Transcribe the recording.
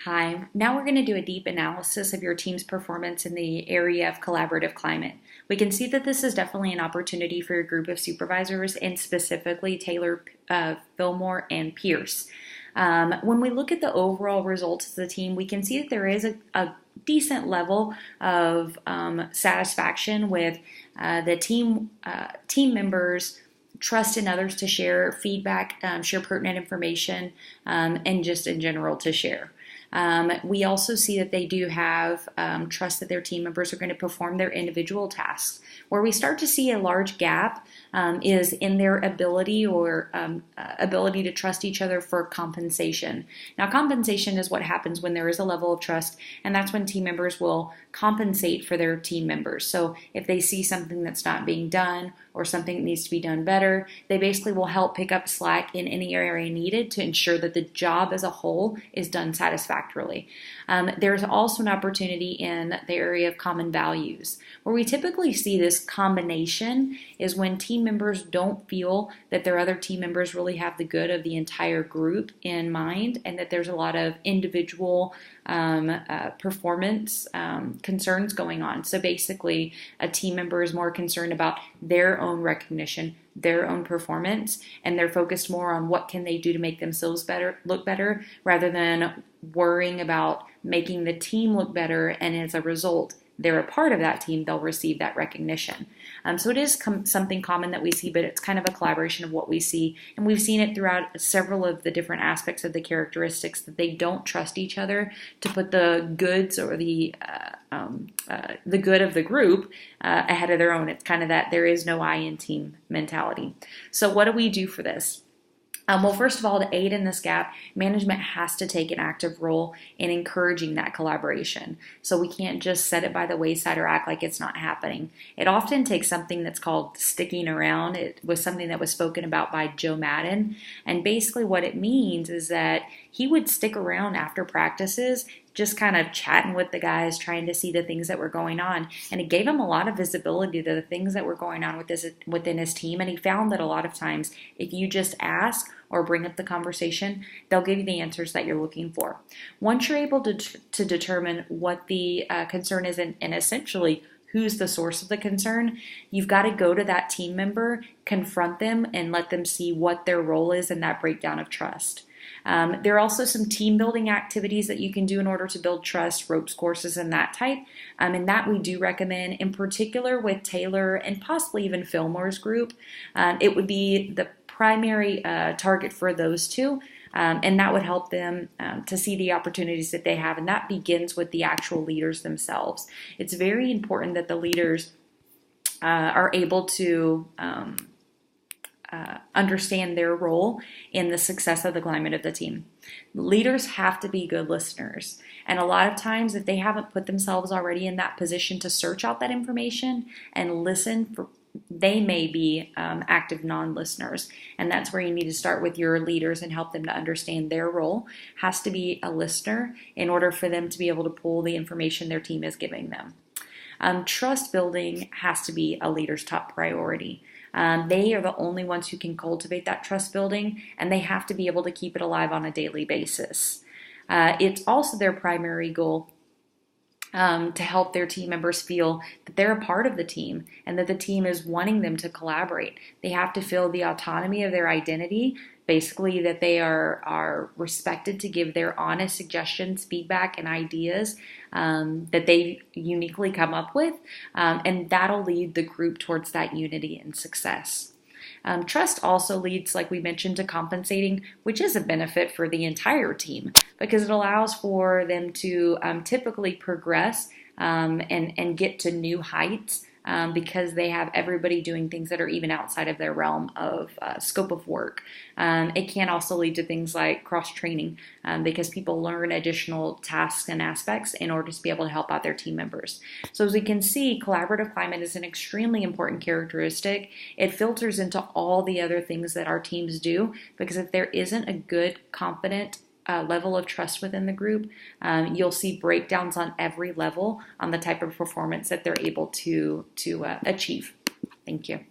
Hi, now we're going to do a deep analysis of your team's performance in the area of collaborative climate. We can see that this is definitely an opportunity for your group of supervisors and specifically Taylor, Fillmore, and Pierce. When we look at the overall results of the team, we can see that there is a decent level of satisfaction with the team members' trust in others to share feedback, share pertinent information, and just in general to share. We also see that they do have trust that their team members are going to perform their individual tasks. Where we start to see a large gap is in their ability to trust each other for compensation. Now, compensation is what happens when there is a level of trust, and that's when team members will compensate for their team members. So if they see something that's not being done or something that needs to be done better, they basically will help pick up slack in any area needed to ensure that the job as a whole is done satisfactorily. There's also an opportunity in the area of common values. Where we typically see this combination is when team members don't feel that their other team members really have the good of the entire group in mind, and that there's a lot of individual performance concerns going on. So basically, a team member is more concerned about their own recognition, their own performance, and they're focused more on what can they do to make themselves look better, rather than worrying about making the team look better, and as a result, they're a part of that team, they'll receive that recognition. So it is something common that we see, but it's kind of a collaboration of what we see. And we've seen it throughout several of the different aspects of the characteristics, that they don't trust each other to put the goods or the good of the group ahead of their own. It's kind of that there is no I in team mentality. So what do we do for this? Well, first of all, to aid in this gap, management has to take an active role in encouraging that collaboration. So we can't just set it by the wayside or act like it's not happening. It often takes something that's called sticking around. It was something that was spoken about by Joe Madden. And basically what it means is that he would stick around after practices, just kind of chatting with the guys, trying to see the things that were going on. And it gave him a lot of visibility to the things that were going on within his team. And he found that a lot of times, if you just ask or bring up the conversation, they'll give you the answers that you're looking for. Once you're able to determine what the concern is and essentially who's the source of the concern, you've got to go to that team member, confront them, and let them see what their role is in that breakdown of trust. There are also some team building activities that you can do in order to build trust, ropes courses, and that type. And that we do recommend, in particular with Taylor and possibly even Fillmore's group. It would be the primary target for those two. And that would help them to see the opportunities that they have. And that begins with the actual leaders themselves. It's very important that the leaders are able to understand their role in the success of the climate of the team. Leaders have to be good listeners. And a lot of times, if they haven't put themselves already in that position to search out that information and listen, they may be active non-listeners. And that's where you need to start with your leaders and help them to understand their role has to be a listener in order for them to be able to pull the information their team is giving them. Trust building has to be a leader's top priority. They are the only ones who can cultivate that trust building, and they have to be able to keep it alive on a daily basis. It's also their primary goal to help their team members feel that they're a part of the team and that the team is wanting them to collaborate. They have to feel the autonomy of their identity, basically that they are respected to give their honest suggestions, feedback, and ideas that they uniquely come up with, and that'll lead the group towards that unity and success. Trust also leads, like we mentioned, to compensating, which is a benefit for the entire team because it allows for them to typically progress and get to new heights because they have everybody doing things that are even outside of their realm of scope of work. It can also lead to things like cross-training because people learn additional tasks and aspects in order to be able to help out their team members. So as we can see, collaborative climate is an extremely important characteristic. It filters into all the other things that our teams do because if there isn't a good, confident level of trust within the group, you'll see breakdowns on every level on the type of performance that they're able to achieve. Thank you.